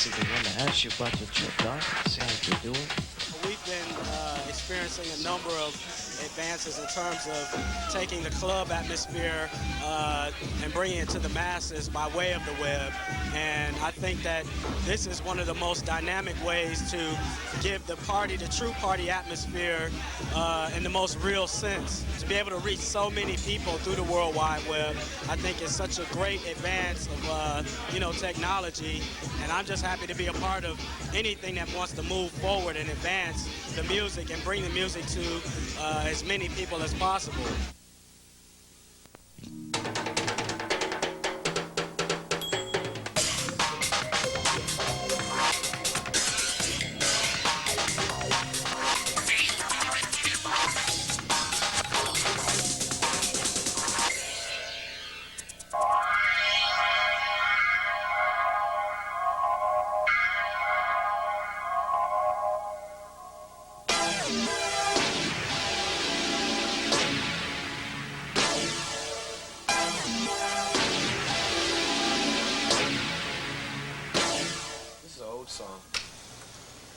basically want to ask you about the trip, Doc. See how you're doing. We've been experiencing a number of advances in terms of taking the club atmosphere and bringing it to the masses by way of the web. And I think that this is one of the most dynamic ways to give the party, the true party atmosphere in the most real sense. To be able to reach so many people through the World Wide Web, I think is such a great advance of technology. And I'm just happy to be a part of anything that wants to move forward and advance the music and bring the music to as many people as possible. Song.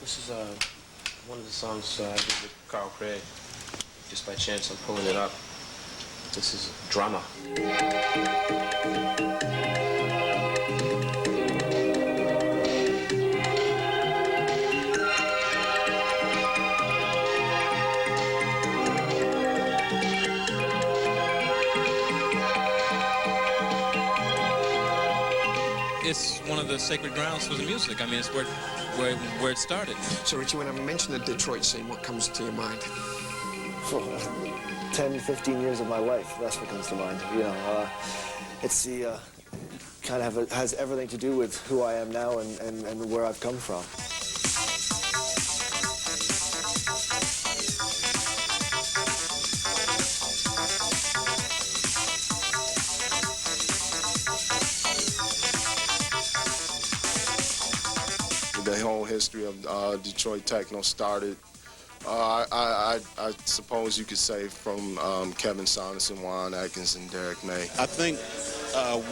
This is one of the songs I did with Carl Craig. Just by chance, I'm pulling it up. This is Drama. It's one of the sacred grounds for the music. I mean, it's where it started. So, Richie, when I mention the Detroit scene, what comes to your mind? 10, 15 years of my life, that's what comes to mind. It's the kind of has everything to do with who I am now and where I've come from. The whole history of Detroit techno started, I suppose you could say, from Kevin Saunderson, Juan Atkins, and Derek May. I think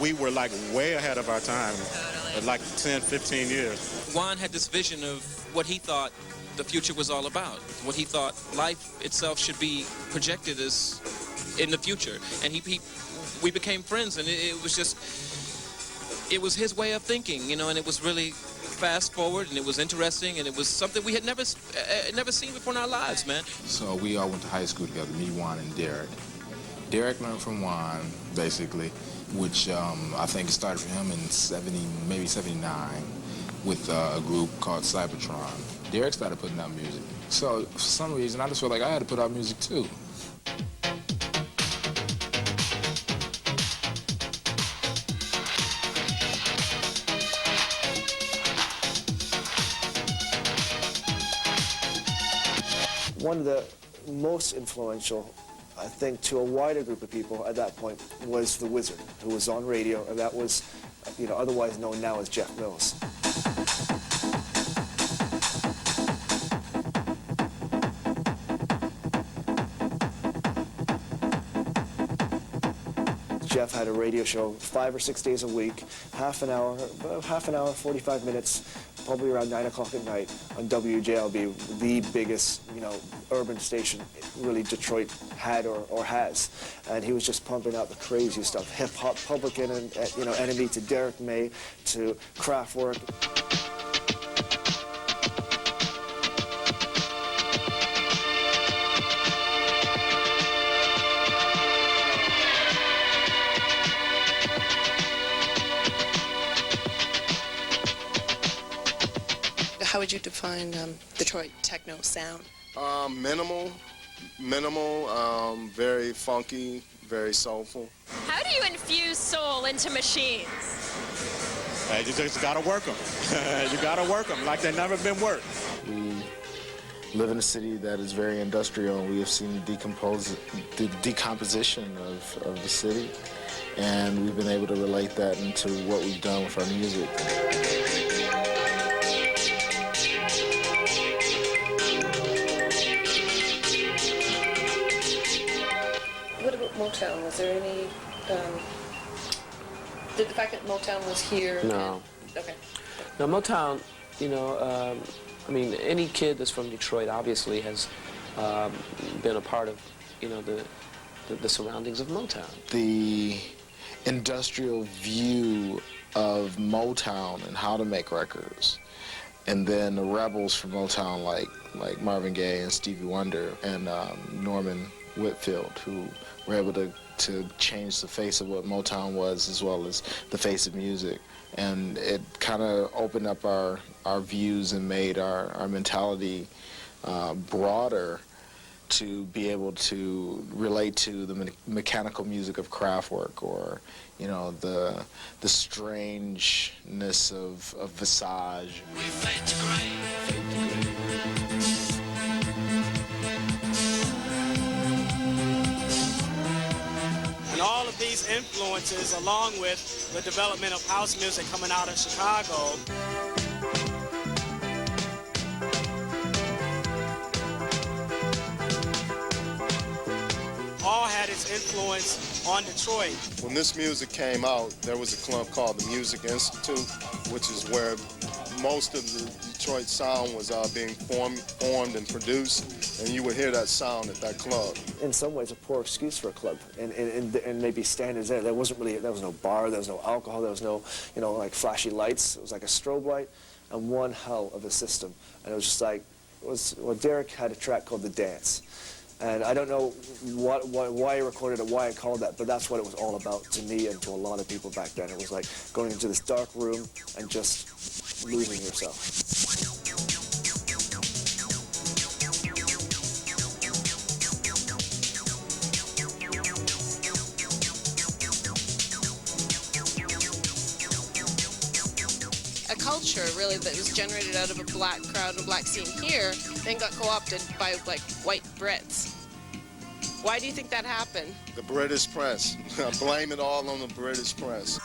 we were like way ahead of our time, like 10, 15 years. Juan had this vision of what he thought the future was all about, what he thought life itself should be projected as in the future. And we became friends, and it was his way of thinking, and it was really fast forward, and it was interesting, and it was something we had never seen before in our lives, man. So we all went to high school together, me, Juan, and Derek. Derek learned from Juan, basically, which I think started for him in 70, maybe 79, with a group called Cybertron. Derek started putting out music. So for some reason, I just felt like I had to put out music too. One of the most influential, I think, to a wider group of people at that point was The Wizard, who was on radio, and that was, otherwise known now as Jeff Mills. Jeff had a radio show 5 or 6 days a week, half an hour, 45 minutes, probably around 9 o'clock at night on WJLB, the biggest, urban station really Detroit had or has. And he was just pumping out the craziest stuff. Hip-hop, Public Enemy to Derek May to Kraftwerk. How would you define Detroit techno sound? Minimal, very funky, very soulful. How do you infuse soul into machines? You just gotta work them. You gotta work them like they've never been worked. We live in a city that is very industrial. We have seen the decomposition of the city, and we've been able to relate that into what we've done with our music. Motown, was there any, did the fact that Motown was here? No. Okay. Now, Motown, you know, I mean, any kid that's from Detroit obviously has been a part of, you know, the surroundings of Motown. The industrial view of Motown and how to make records, and then the rebels from Motown like Marvin Gaye and Stevie Wonder and Norman Whitfield, who were able to change the face of what Motown was as well as the face of music. And it kind of opened up our views and made our mentality broader to be able to relate to the mechanical music of Kraftwerk, or, you know, the strangeness of Visage. We fade to gray. And all of these influences, along with the development of house music coming out of Chicago, all had its influence on Detroit. When this music came out, there was a club called the Music Institute, which is where most of the Detroit sound was being formed and produced, and you would hear that sound at that club. In some ways, a poor excuse for a club, and maybe standards there. There was no bar, there was no alcohol, there was no, you know, like flashy lights. It was like a strobe light and one hell of a system. And it was just like, Derek had a track called The Dance. And I don't know why I recorded it, why I called that, but that's what it was all about to me and to a lot of people back then. It was like going into this dark room and just losing yourself. A culture, really, that was generated out of a black crowd and a black scene here, then got co-opted by, like, white Brits. Why do you think that happened? The British press. I blame it all on the British press.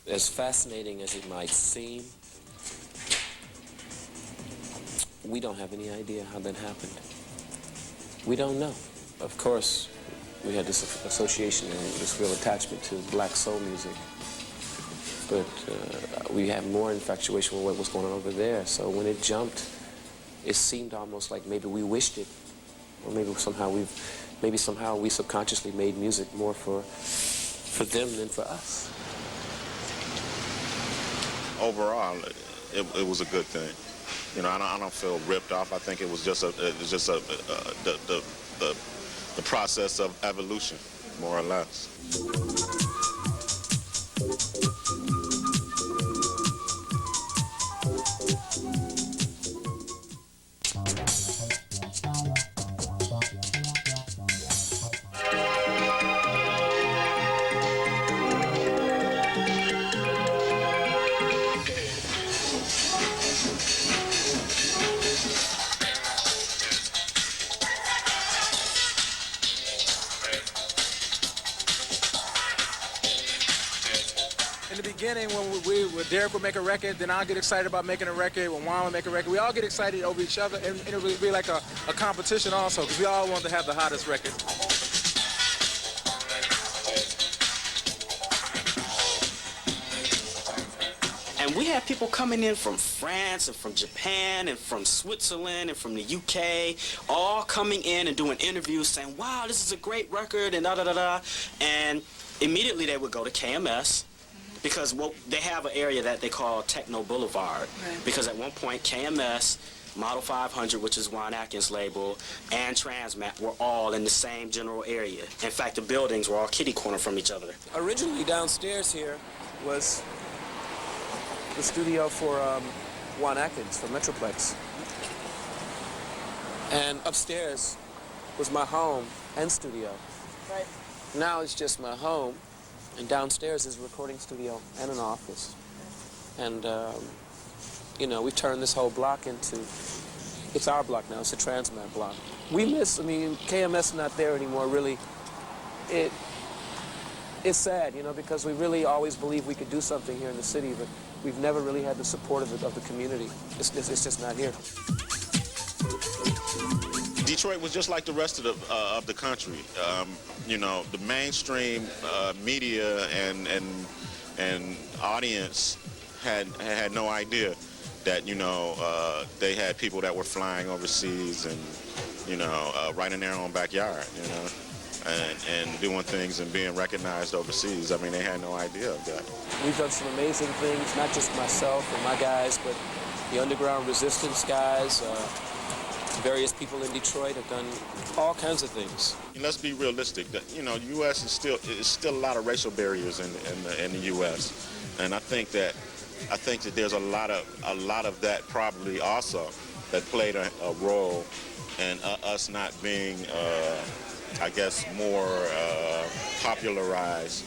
As fascinating as it might seem, we don't have any idea how that happened. We don't know. Of course, we had this association and this real attachment to black soul music, but we had more infatuation with what was going on over there. So when it jumped, it seemed almost like maybe we wished it, or maybe somehow we subconsciously made music more for them than for us. Overall, it was a good thing. You know, I don't feel ripped off. I think it was just the process of evolution, more or less. In the beginning, when Derek would make a record, then I'll get excited about making a record. When Juan would make a record, we all get excited over each other, and it would be like a competition also, because we all wanted to have the hottest record. And we had people coming in from France and from Japan and from Switzerland and from the UK, all coming in and doing interviews saying, wow, this is a great record and da-da-da-da. And immediately they would go to KMS, because they have an area that they call Techno Boulevard. Right. Because at one point, KMS, Model 500, which is Juan Atkins' label, and Transmat were all in the same general area. In fact, the buildings were all kitty corner from each other. Originally downstairs here was the studio for Juan Atkins, for Metroplex. And upstairs was my home and studio. Right. Now it's just my home, and downstairs is a recording studio and an office. And, you know, we turned this whole block into, it's our block now, it's a Transmat block. We miss, I mean, KMS not there anymore, really. It's sad, you know, because we really always believed we could do something here in the city, but we've never really had the support of the community. It's just not here. Detroit was just like the rest of the country. You know, the mainstream media and audience had no idea that, you know, they had people that were flying overseas and, you know, right in their own backyard, you know, and doing things and being recognized overseas. I mean, they had no idea of that. We've done some amazing things, not just myself and my guys, but the underground resistance guys. Various people in Detroit have done all kinds of things. Let's be realistic. That, you know, the U.S. is still a lot of racial barriers in the U.S. And I think that there's a lot of that probably also that played a role in us not being, I guess, more popularized.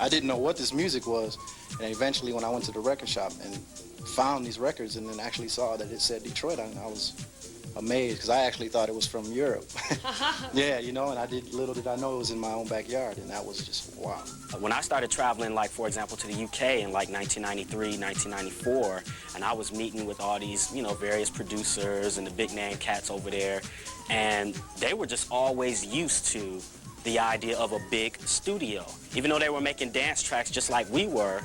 I didn't know what this music was, and eventually when I went to the record shop and found these records and then actually saw that it said Detroit on it, I was amazed because I actually thought it was from Europe. Yeah, you know, and little did I know it was in my own backyard, and that was just wow. When I started traveling, like, for example, to the UK in, like, 1993, 1994, and I was meeting with all these, you know, various producers and the big-name cats over there, and they were just always used to the idea of a big studio, even though they were making dance tracks just like we were,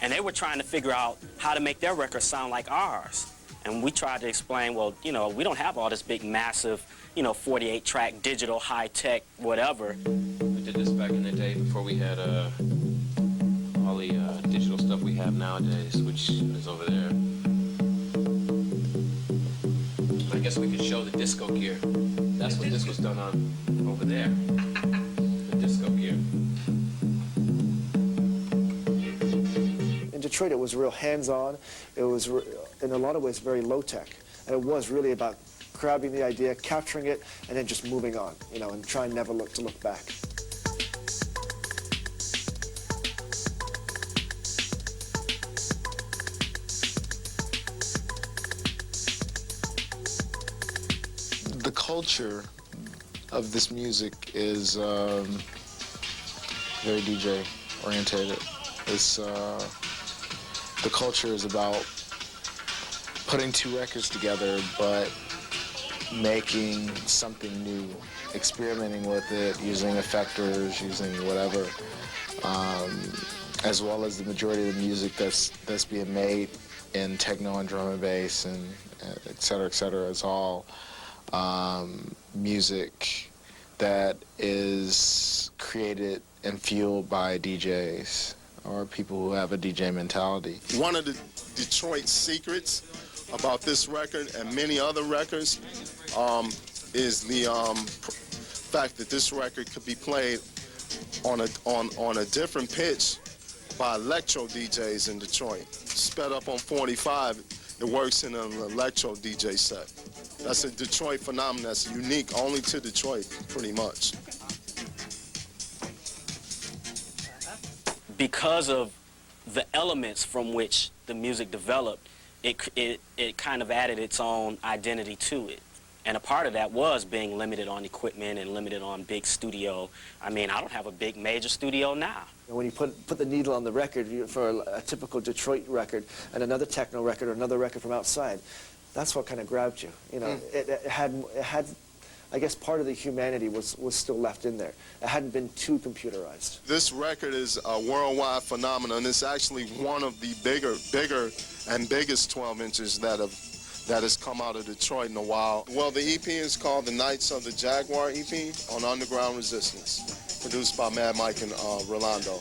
and they were trying to figure out how to make their records sound like ours. And we tried to explain, well, you know, we don't have all this big, massive, you know, 48-track, digital, high-tech, whatever. We did this back in the day before we had all the digital stuff we have nowadays, which is over there. I guess we could show the disco gear. That's what this was done on over there. The disco gear. In Detroit, it was real hands-on. It was, in a lot of ways, very low-tech. And it was really about grabbing the idea, capturing it, and then just moving on, you know, and trying never to look back. The culture of this music is very DJ oriented. It's the culture is about putting two records together, but making something new, experimenting with it, using effectors, using whatever, as well as the majority of the music that's being made in techno and drum and bass and et cetera, is all music that is created and fueled by DJs or people who have a DJ mentality. One of the Detroit secrets about this record and many other records is the fact that this record could be played on a different pitch by electro DJs in Detroit. Sped up on 45, it works in an electro DJ set. That's a Detroit phenomenon that's unique only to Detroit, pretty much. Because of the elements from which the music developed, it kind of added its own identity to it. And a part of that was being limited on equipment and limited on big studio. I mean, I don't have a big major studio now. When you put the needle on the record for a typical Detroit record and another techno record or another record from outside, that's what kind of grabbed you. You know, it had, I guess part of the humanity was still left in there. It hadn't been too computerized. This record is a worldwide phenomenon. It's actually one of the bigger and biggest 12 inches that has come out of Detroit in a while. Well, the EP is called The Knights of the Jaguar EP on Underground Resistance, produced by Mad Mike and Rolando.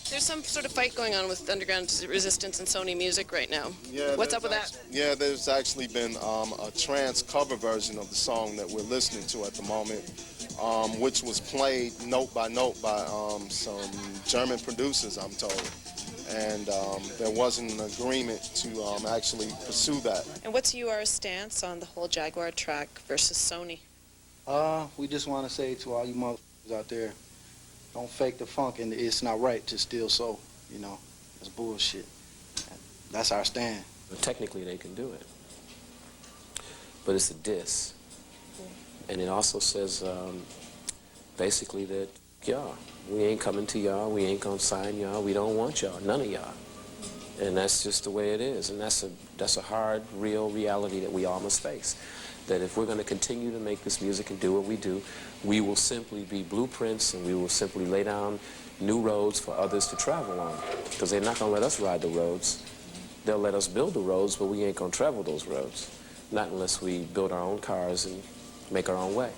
There's some sort of fight going on with Underground Resistance and Sony Music right now. Yeah, what's up with that? Yeah, there's actually been a trance cover version of the song that we're listening to at the moment, which was played note by some German producers, I'm told. And there wasn't an agreement to actually pursue that. And what's your stance on the whole Jaguar track versus Sony? We just want to say to all you motherfuckers out there, Don't fake the funk, and it's not right to steal soul. You know, it's bullshit. That's our stand. Technically, they can do it, but it's a diss, and it also says basically that y'all, we ain't coming to y'all, we ain't gonna sign y'all, we don't want y'all, none of y'all, and that's just the way it is, and that's a hard, real reality that we all must face. That if we're going to continue to make this music and do what we do, we will simply be blueprints, and we will simply lay down new roads for others to travel on, because they're not going to let us ride the roads. They'll let us build the roads, but we ain't going to travel those roads, not unless we build our own cars and make our own way.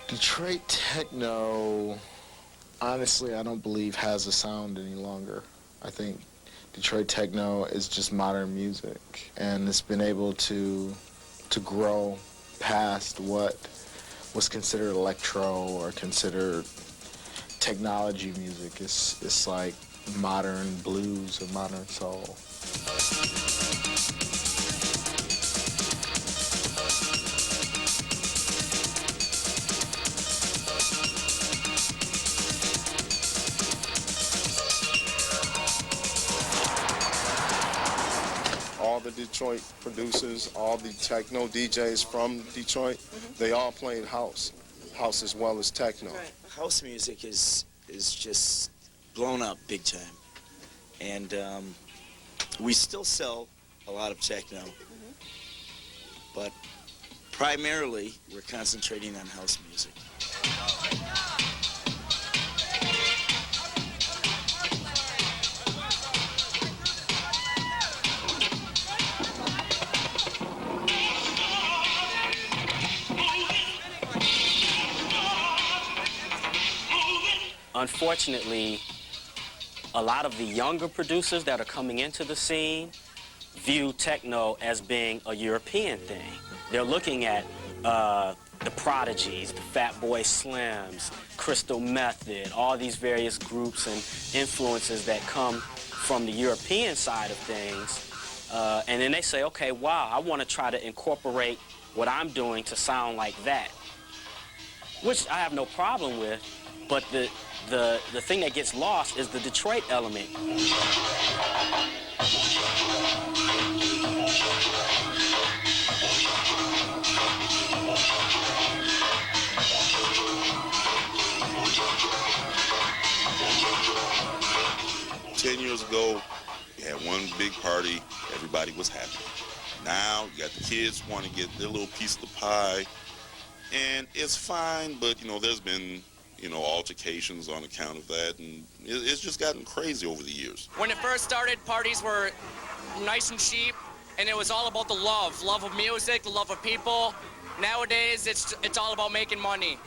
Detroit techno, honestly, I don't believe has a sound any longer. I think Detroit techno is just modern music, and it's been able to grow past what was considered electro or considered technology music. It's like modern blues or modern soul. All the Detroit producers, all the techno DJs from Detroit, they all played house as well as techno. House music is just blown up big time, and we still sell a lot of techno, but primarily we're concentrating on house music. Unfortunately, a lot of the younger producers that are coming into the scene view techno as being a European thing. They're looking at the Prodigies, the Fatboy Slims, Crystal Method, all these various groups and influences that come from the European side of things. And then they say, okay, wow, I want to try to incorporate what I'm doing to sound like that, which I have no problem with, but the thing that gets lost is the Detroit element. 10 years ago, you had one big party, everybody was happy. Now, you got the kids want to get their little piece of the pie, and it's fine, but, you know, there's been, you know, altercations on account of that, and it's just gotten crazy over the years. When it first started, parties were nice and cheap, and it was all about the love of music, the love of people. Nowadays, it's all about making money.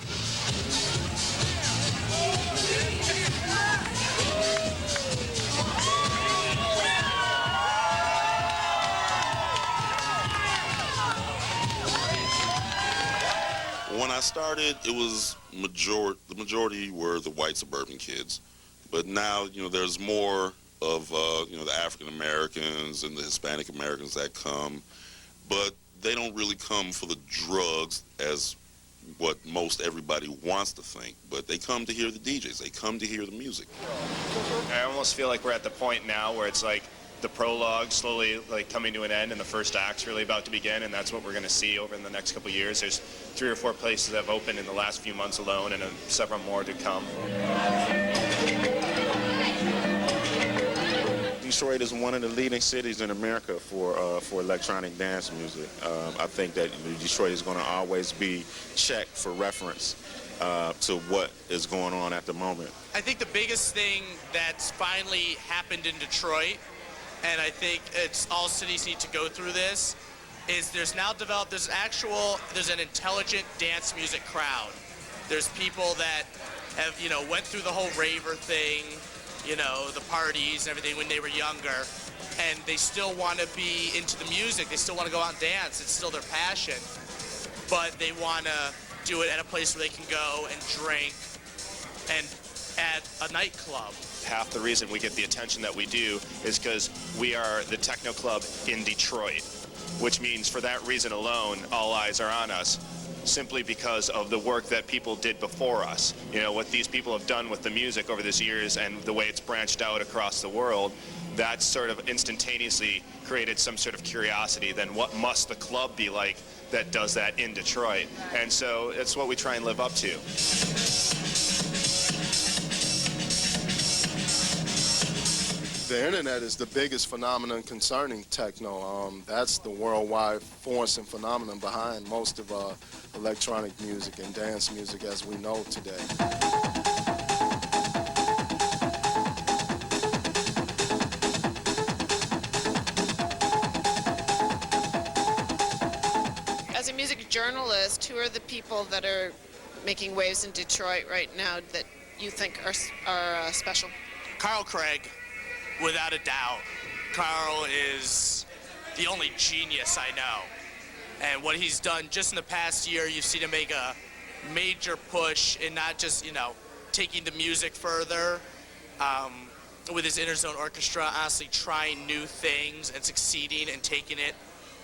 When I started, it was the majority were the white suburban kids, but now, you know, there's more of you know, the African Americans and the Hispanic Americans that come, but they don't really come for the drugs as what most everybody wants to think, but they come to hear the DJs, they come to hear the music. I almost feel like we're at the point now where it's like the prologue slowly like coming to an end and the first act's really about to begin, and that's what we're going to see over in the next couple of years. There's 3 or 4 places that have opened in the last few months alone, and several more to come. Detroit is one of the leading cities in America for electronic dance music. I think that Detroit is going to always be checked for reference to what is going on at the moment. I think the biggest thing that's finally happened in Detroit, and I think it's all cities need to go through this, is there's now developed, there's an intelligent dance music crowd. There's people that have, you know, went through the whole raver thing, you know, the parties and everything when they were younger, and they still want to be into the music. They still want to go out and dance. It's still their passion, but they want to do it at a place where they can go and drink and at a nightclub. Half the reason we get the attention that we do is because we are the techno club in Detroit, which means for that reason alone, all eyes are on us, simply because of the work that people did before us. You know, what these people have done with the music over these years and the way it's branched out across the world, that sort of instantaneously created some sort of curiosity. Then what must the club be like that does that in Detroit? And so it's what we try and live up to. The internet is the biggest phenomenon concerning techno. That's the worldwide force and phenomenon behind most of electronic music and dance music as we know today. As a music journalist, who are the people that are making waves in Detroit right now that you think are special? Carl Craig, without a doubt. Carl is the only genius I know. And what he's done just in the past year, you've seen him make a major push in not just, you know, taking the music further, with his Interzone Orchestra, honestly trying new things and succeeding and taking it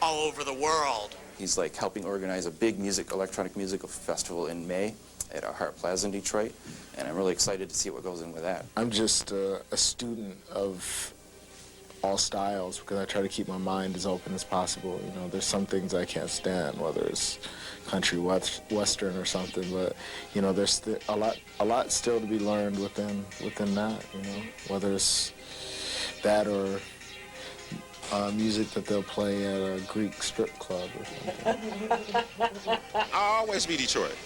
all over the world. He's like helping organize a big electronic musical festival in May at our Hart Plaza in Detroit, and I'm really excited to see what goes in with that. I'm just a student of all styles because I try to keep my mind as open as possible. You know, there's some things I can't stand, whether it's country, western, or something. But you know, there's a lot still to be learned within that. You know, whether it's that or music that they'll play at a Greek strip club or something. I'll always be Detroit.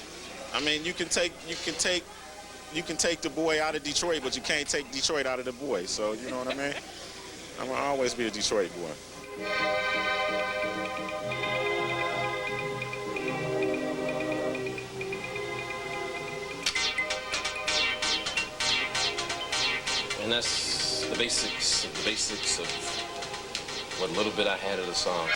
I mean, you can take the boy out of Detroit, but you can't take Detroit out of the boy. So you know what I mean? I'm gonna always be a Detroit boy. And that's the basics of what little bit I had of the song.